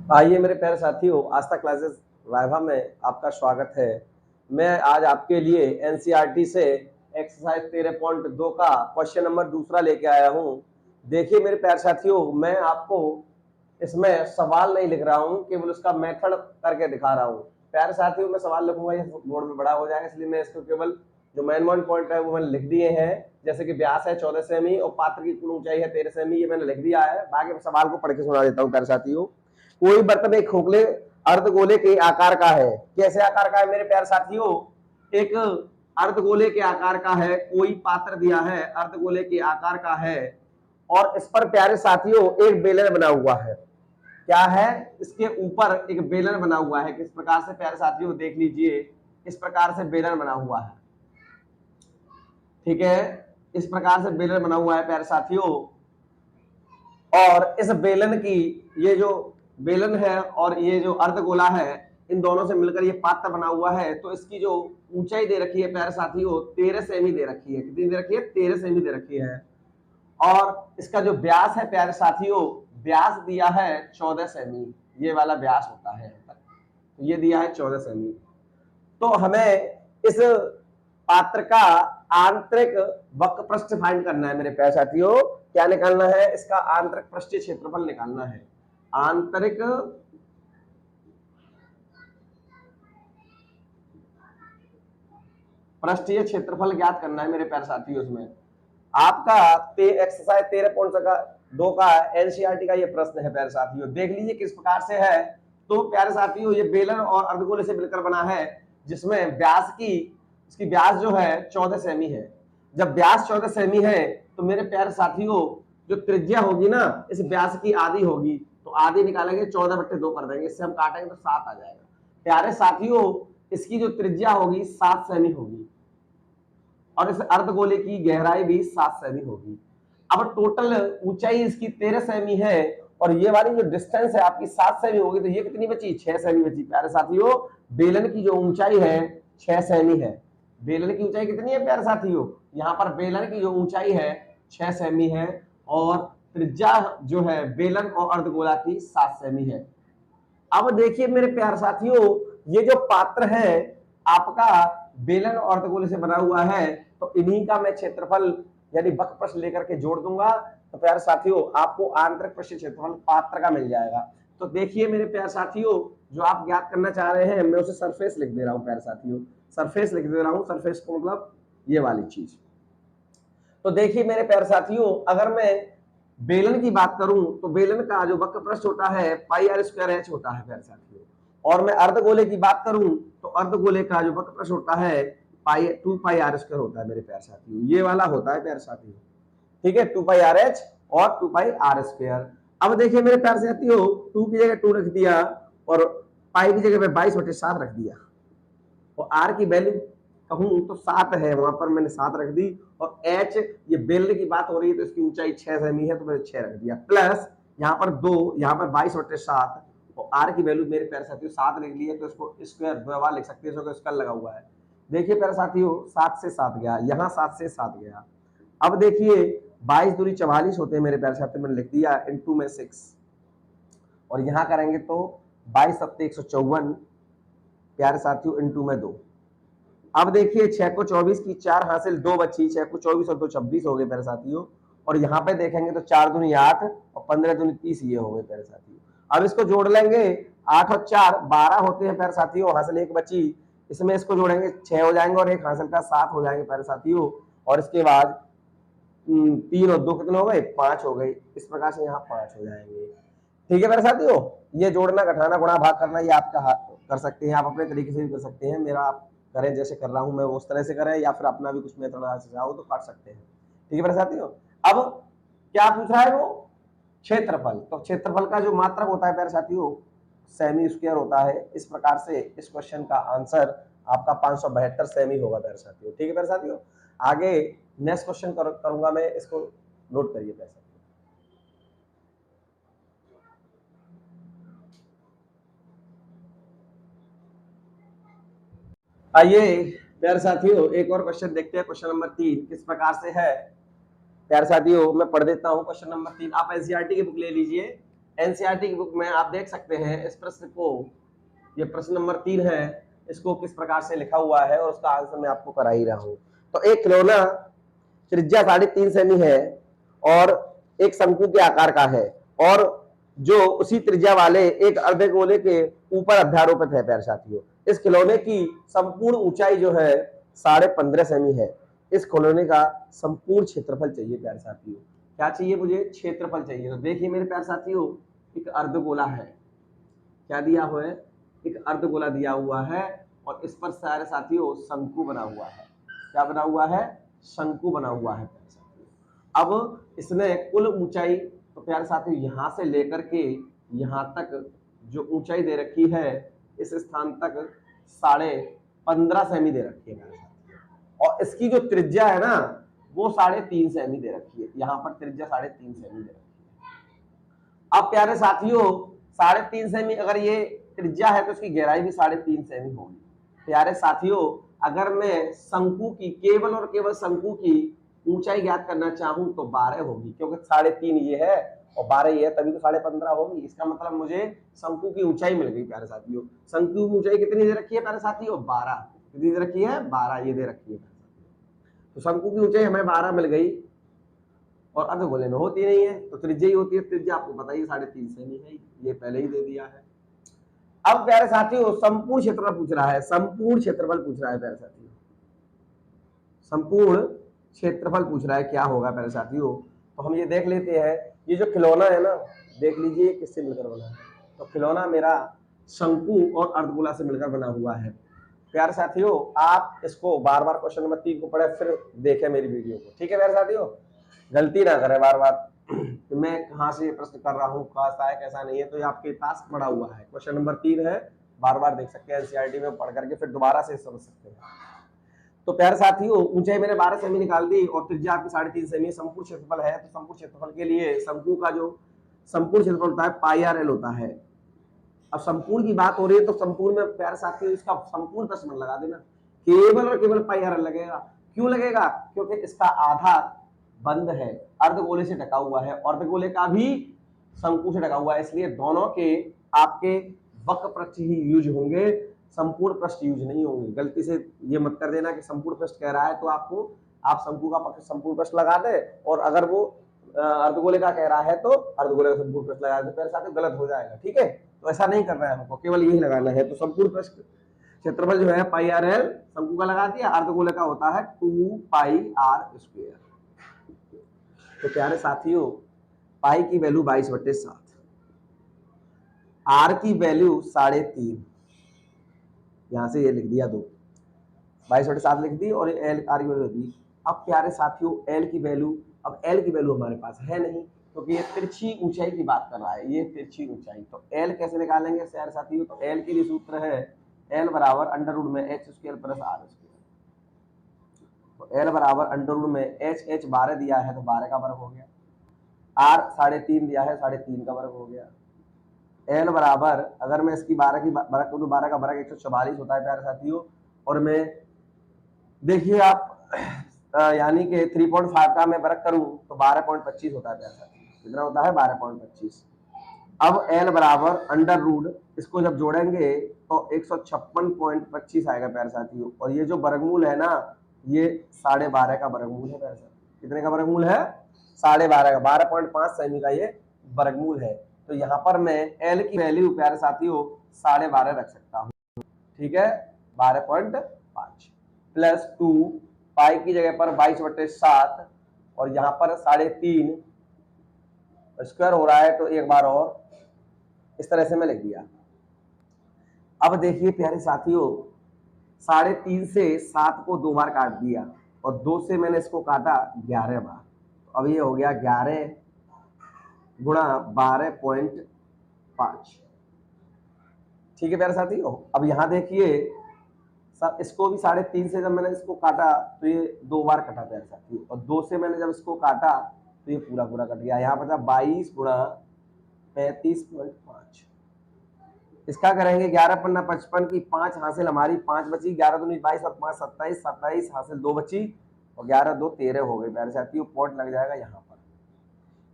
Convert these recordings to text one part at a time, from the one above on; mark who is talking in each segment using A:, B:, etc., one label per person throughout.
A: आइए मेरे प्यारे साथियों, आस्था क्लासेस वाइवा में आपका स्वागत है। मैं आज आपके लिए एनसीईआरटी से एक्सरसाइज 13.2 का क्वेश्चन नंबर दूसरा लेके आया हूँ। देखिए मेरे प्यारे साथियों, मैं आपको इसमें सवाल नहीं लिख रहा हूँ, केवल उसका मेथड करके दिखा रहा हूँ। प्यारे साथियों, मैं सवाल लिखूंगा ये बोर्ड में बड़ा हो जाएगा, इसलिए मैं इसको केवल जो मेन पॉइंट है वो मैंने लिख दिए हैं। जैसे कि व्यास है 14 सेमी और पात्र की कुल ऊंचाई है 13 सेमी, ये मैंने लिख दिया है। बाकी सवाल को पढ़ के सुना देता हूँ प्यारे साथियों। कोई बर्तन एक खोखले अर्धगोले के आकार का है। कैसे आकार का है मेरे प्यारे साथियों? एक अर्धगोले के आकार का है। कोई पात्र दिया है, अर्धगोले के आकार का है और इस पर प्यारे साथियों एक बेलन बना हुआ है। क्या है? इसके ऊपर एक बेलन बना हुआ है। किस प्रकार से प्यारे साथियों देख लीजिए, इस प्रकार से बेलन बना हुआ है। ठीक है, इस प्रकार से बेलन बना हुआ है प्यारे साथियों। और इस बेलन की, ये जो बेलन है और ये जो अर्धगोला है, इन दोनों से मिलकर ये पात्र बना हुआ है। तो इसकी जो ऊंचाई दे रखी है प्यारे साथियों 13 सेमी दे रखी है। कितनी दे रखी है? 13 सेमी दे रखी है। और इसका जो व्यास है प्यारे साथियों, व्यास दिया है 14 सेमी। ये वाला व्यास होता है, तो ये दिया है 14 सेमी। तो हमें इस पात्र का आंतरिक वक्र पृष्ठ फाइंड करना है मेरे प्यारे साथियों। क्या निकालना है? इसका आंतरिक पृष्ठीय क्षेत्रफल निकालना है। आंतरिक पृष्ठीय क्षेत्रफल ज्ञात करना है मेरे प्यारे साथियों। इसमें आपका एक्सरसाइज 13.2 का एनसीईआरटी का ये प्रश्न है प्यारे साथियों। देख लीजिए किस प्रकार से है। तो प्यारे साथियों, ये बेलन और अर्धगोले से मिलकर बना है, जिसमें व्यास की, इसकी व्यास जो है 14 सेमी है। जब व्यास 14 सेमी है तो मेरे प्यारे साथियों जो त्रिज्या होगी ना, इस व्यास की आधी होगी। तो आधी निकालेंगे, 14/2 कर देंगे, इससे हम काटेंगे तो 7 आ जाएगा। प्यारे साथियों, इसकी जो त्रिज्या होगी 7 सेमी होगी और इस अर्धगोले की गहराई भी 7 सेमी होगी। अब टोटल ऊंचाई इसकी 13 सेमी है और ये वाली जो डिस्टेंस है आपकी 7 सेमी होगी, तो ये कितनी बची? 6 सेमी बची। प्यारे साथियों, बेलन की जो ऊंचाई है 6 सेमी है। बेलन की ऊंचाई कितनी है प्यारे साथियों? यहाँ पर बेलन की जो ऊंचाई है 6 सेमी है और त्रिज्या जो है बेलन और अर्धगोला की 7 सेमी है। अब देखिए मेरे प्यारे साथियों, ये जो पात्र है आपका बेलन और अर्धगोले से बना हुआ है, तो इन्हीं का मैं क्षेत्रफल यानी वक्र पृष्ठ लेकर के जोड़ दूंगा। तो प्यारे साथियों, आपको आंतरिक पृष्ठीय क्षेत्रफल पात्र का मिल जाएगा। तो देखिए मेरे प्यारे साथियों, जो आप ज्ञात करना चाह रहे हैं, मैं उसे सरफेस लिख दे रहा हूं प्यारे साथियों। सरफेस लिख दे रहा हूं। सरफेस को मतलब ये वाली चीज। तो देखिए मेरे प्यारे साथियों, अगर मैं बेलन की बात करूं तो बेलन का जो वक्र पृष्ठ होता है पाई आर स्क्वायर एच होता है प्यारे साथियों। और मैं अर्धगोले की बात करूं तो अर्धगोले का जो वक्र पृष्ठ होता है 2 पाई आर स्क्वायर होता है मेरे प्यारे साथियों। ये वाला होता है प्यारे साथियों। ठीक है, 2 पाई आर एच और 2 पाई आर स्क्वायर। अब देखिए मेरे प्यारे साथियों, 2 की जगह 2 रख दिया और पाई की जगह पे 22/7 रख दिया और आर की वैल्यू कहूं तो 7 है, वहां पर मैंने 7 रख दी। और एच, ये बेलन की बात हो रही है तो इसकी ऊंचाई 6 सेमी है, तो मैंने 6 रख दिया। प्लस यहाँ पर 2, यहाँ पर 22/7 और आर की वैल्यू मेरे प्यारे साथियों 7 लिख ली है, तो इसको स्क्वायर व्यवहार लिख सकते हैं, इसको स्क्वायर लगा हुआ है। देखिए प्यारे साथियों, 7 से 7 गया, यहाँ 7 से 7 गया। अब देखिए 22 दूनी 44 होते हैं मेरे प्यारे साथियों, मैंने लिख दिया इंटू में 6 और यहाँ करेंगे तो 22 सत्ते 154 प्यारे साथियों इंटू में 2। अब देखिए 6 को 24 की 4 हासिल 2 बची, 6 को 24 और 2 26 हो गए प्यारे साथियों। और यहाँ पे देखेंगे तो 4 दूनी 8 और 15 दूनी 30 ये हो गए प्यारे साथियों। अब इसको जोड़ लेंगे, 8 और 4 12 होते हैं प्यारे साथियों, हासिल 1 बची, इसमें इसको जोड़ेंगे 6 हो जाएंगे और 1 हासिल का 7 हो जाएंगे प्यारे साथियों। और इसके बाद 3 और 2 कितने हो गए? 5 हो गए। इस प्रकार से यहाँ 5 हो जाएंगे। ठीक है प्यारे साथियों, ये जोड़ना, घटाना, गुणा, भाग करना ये आपका कर सकते हैं, आप अपने तरीके से भी कर सकते हैं। मेरा आप करें जैसे कर रहा हूं मैं उस तरह से करें, या फिर अपना भी कुछ मेथड चाहो तो कर सकते हैं। ठीक है मेरे साथियों। अब क्या पूछ रहा है वो? क्षेत्रफल। तो क्षेत्रफल का जो मात्रक होता है प्यारे साथियों सेमी स्क्वायर होता है। इस प्रकार से इस क्वेश्चन का आंसर आपका 572 सेमी होगा प्यारे साथियों। ठीक है प्यारे साथियों, आगे नेक्स्ट क्वेश्चन करूंगा मैं, इसको नोट करिए प्यारे साथियों। आइए प्यारे साथियों, एक और क्वेश्चन देखते हैं। क्वेश्चन नंबर 3 किस प्रकार से है प्यारे साथियों, मैं पढ़ देता हूं। क्वेश्चन नंबर 3, आप एनसीईआरटी की बुक ले लीजिए। एनसीईआरटी की बुक में आप देख सकते हैं इस प्रश्न को, ये प्रश्न नंबर 3 है, इसको किस प्रकार से लिखा हुआ है और उसका आंसर मैं आपको करा ही रहा हूं। तो एक खिलौना त्रिज्या 3.5 सेमी है और एक शंकु के आकार का है और जो उसी त्रिज्या वाले एक अर्धगोले के ऊपर अध्यारोपित है। प्यारे साथियों, इस खिलौने की संपूर्ण ऊंचाई जो है 15.5 सेमी है। इस खिलौने का संपूर्ण क्षेत्रफल चाहिए। प्यारे साथियों, क्या चाहिए मुझे? क्षेत्रफल चाहिए। तो देखिए मेरे प्यारे साथियों, एक अर्धगोला है, क्या दिया हुआ है? एक अर्धगोला दिया हुआ है और इस पर सारे साथियों शंकु बना हुआ है। क्या बना हुआ है? शंकु बना हुआ है। प्यारे साथियों, अब इसने कुल ऊंचाई, तो प्यारे साथियों यहां से लेकर के यहां तक जो ऊंचाई दे रखी है इस स्थान तक 15.5 सेमी दे रखी है प्यारे साथियों। और इसकी जो त्रिज्या है ना वो 3.5 सेमी दे रखी है। यहाँ पर त्रिज्या 3.5 सेमी दे रखी है। अब प्यारे साथियों 3.5 सेमी अगर ये त्रिज्या है तो इसकी गहराई भी 3.5 सेमी होगी। प्यारे साथियों, अगर मैं शंकु की, केवल और केवल शंकु की ऊंचाई ज्ञात करना चाहूं तो 12 होगी, क्योंकि 3.5 ये है और 12 ये है, तभी तो 15.5 होगी। इसका मतलब मुझे शंकु की ऊंचाई मिल गई। प्यारे साथियों, शंकु की ऊंचाई कितनी दे रखी है प्यारे साथियों? 12। कितनी दे रखी है? 12 ये दे रखी है। तो शंकु की ऊंचाई हमें 12 मिल गई और अर्धगोले में होती नहीं है, तो त्रिज्या ही होती है। त्रिज्या आपको पता ही 3.5 सेमी है, ये पहले ही दे दिया है। अब प्यारे साथियों संपूर्ण क्षेत्रफल पूछ रहा है, संपूर्ण क्षेत्रफल पूछ रहा है प्यारे साथियों, संपूर्ण क्षेत्रफल पूछ रहा है। क्या होगा प्यारे साथियों? तो हम ये देख लेते हैं, ये जो खिलौना है ना, देख लीजिए किससे मिलकर बना है। तो खिलौना मेरा शंकु और अर्धगोला से मिलकर बना हुआ है। प्यारे साथियों, आप इसको बार बार क्वेश्चन नंबर 3 को पढ़े फिर देखें मेरी वीडियो को, ठीक है प्यारे साथियों? गलती ना करें बार बार कि मैं कहाँ से ये प्रश्न कर रहा हूँ, कैसा है कैसा नहीं है। तो ये आपके पास पड़ा हुआ है, क्वेश्चन नंबर 3 है, बार बार देख सकते हैं एनसीईआरटी में पढ़ करके, फिर दोबारा से समझ सकते हैं। तो प्यारे साथियों, ऊंचाई मैंने 12 सेमी निकाल दी और त्रिज्या आपकी 3.5 सेमी। संपूर्ण क्षेत्रफल है, तो संपूर्ण क्षेत्रफल के लिए शंकु का जो संपूर्ण क्षेत्रफल होता है πr/l होता है। अब संपूर्ण की बात हो रही है तो संपूर्ण में प्यारे साथियों इसका संपूर्ण प्रश्न लगा देना, केवल और केवल πr/l लगेगा। क्यों लगेगा? क्योंकि इसका आधा बंद है, अर्धगोले से ढका हुआ है, अर्धगोले का भी शंकु से ढका हुआ है, इसलिए दोनों के आपके वक्र पृष्ठ ही यूज होंगे, संपूर्ण पृष्ठ यूज नहीं होंगे। गलती से ये मत कर देना कि संपूर्ण पृष्ठ कह रहा है तो आपको आप शंकु का संपूर्ण पृष्ठ लगा दे, और अगर वो अर्धगोले का कह रहा है तो अर्धगोले का संपूर्ण पृष्ठ लगा दे, तो ऐसा गलत हो जाएगा। ठीक है, तो ऐसा नहीं करना है हमको, केवल यही लगाना है। तो संपूर्ण पृष्ठ क्षेत्रफल जो है πr/l शंकु का लगा दिया, अर्धगोले का होता है 2πr²। तो प्यारे साथियों, पाई की वैल्यू 22/7, आर की वैल्यू 3.5, यहां से ये लिख दिया 2, 22/7 लिख दी और एल आर की वैल्यू दी। अब प्यारे साथियों एल की वैल्यू, अब एल की वैल्यू हमारे पास है नहीं क्योंकि ये तिरछी ऊंचाई की बात कर रहा है, ये तिरछी ऊंचाई। तो एल कैसे निकालेंगे प्यारे साथियों? तो एल के लिए सूत्र है एल बराबर अंडर रूट में h² प्लस r²। तो एल बराबर अंडर रूट में h 12 दिया है तो 12 का वर्ग हो गया, r 3.5 दिया है 3.5 का वर्ग हो गया। एल बराबर, अगर मैं इसकी 12 की वर्ग करूं, 12 का वर्ग 144 होता है प्यारे साथियों। और मैं देखिए आप यानी कि 3.5 का मैं वर्ग करूं तो 12.25 होता है प्यारे साथियों। कितना होता है? 12.25। अब एल बराबर अंडर रूट, इसको जब जोड़ेंगे तो 156.25 आएगा प्यारे साथियों। और ये जो वर्गमूल है ना, ये 12.5 का वर्गमूल है प्यारे साथियों। कितने का वर्गमूल है? 12.5 का, 12.5 सेमी का ये वर्गमूल है। तो यहाँ पर मैं एल की वैल्यू प्यारे साथियों 12.5 रख सकता हूँ, ठीक है, 12.5 प्लस 2, पाई की जगह पर 22/7 और यहाँ पर 3.5 स्क्वायर हो रहा है, तो एक बार और इस तरह से मैं लिख दिया। अब देखिए प्यारे साथियों, 3.5 से 7 को 2 बार काट दिया और 2 से मैंने इसको काटा 11 बार, तो अब ये हो गया 11 गुणा 12.5। ठीक है प्यारे साथियों, अब यहाँ देखिए इसको भी 3.5 से जब मैंने इसको काटा तो ये 2 बार कटा प्यारे साथियों, और 2 से मैंने जब इसको काटा तो ये पूरा पूरा कट गया। यहाँ पर 22 गुणा 35.5, इसका करेंगे 11 पन्ना 55 की 5 हासिल हमारी 5 बची, 11 दूनी 22 और 5 27, 27 हासिल 2 बची और 11 2 13 हो गई प्यारे साथियों। पॉइंट लग जाएगा यहाँ पर,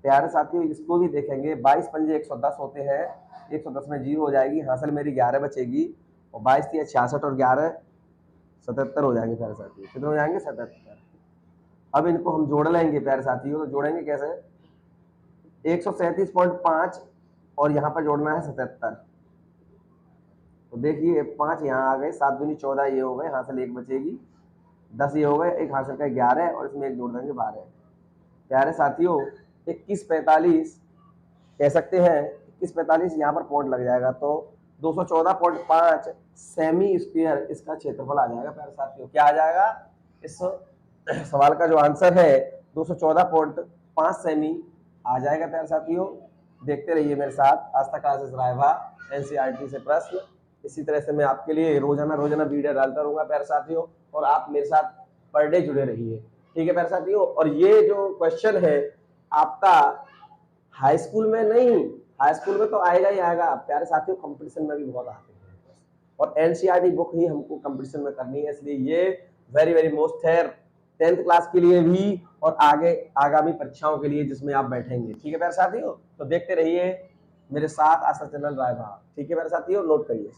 A: प्यारे साथियों इसको भी देखेंगे, 22 पंजे 110 होते हैं, 110 में 0 हो जाएगी, हासिल मेरी 11 बचेगी, और 22 थी 66 और 11 77 हो जाएंगे प्यारे साथियों। कितने हो जाएंगे? 77। अब इनको हम जोड़ लेंगे प्यारे साथियों, तो जोड़ेंगे कैसे? 137.5 और यहाँ पर जोड़ना है 77। तो देखिए 5 यहाँ आ गए, 7 दूनी 14 ये हो गए, हासिल 1 बचेगी, 10 ये हो गए, एक हासिल का 11 और इसमें एक जोड़ देंगे 12। प्यारे साथियों 2145 कह सकते हैं, 2145 यहाँ पर पॉइंट लग जाएगा, तो 214.5 सेमी स्क्वायर इसका क्षेत्रफल आ जाएगा प्यारे साथियों। क्या आ जाएगा? इस सवाल का जो आंसर है 214.5 सेमी आ जाएगा प्यारे साथियों। देखते रहिए मेरे साथ आस्था क्लासेस रायभा एनसीईआरटी से प्रश्न। इसी तरह से मैं आपके लिए रोजाना वीडियो डालता रहूंगा प्यारे साथियों, और आप मेरे साथ पर डे जुड़े रहिए, ठीक है प्यारे साथियों। और ये जो क्वेश्चन है आपका हाई स्कूल में नहीं, हाई स्कूल में तो आएगा ही आएगा प्यारे साथियों, कंपटीशन में भी बहुत आते हैं, और एनसीईआरटी बुक ही हमको कंपटीशन में करनी है, इसलिए ये वेरी वेरी मोस्ट है 10th क्लास के लिए भी और आगे आगामी परीक्षाओं के लिए जिसमें आप बैठेंगे, ठीक है प्यारे साथियों। तो देखते रहिए मेरे साथ आस्था चैनल रायभा, ठीक है प्यारे साथियों, नोट करिए।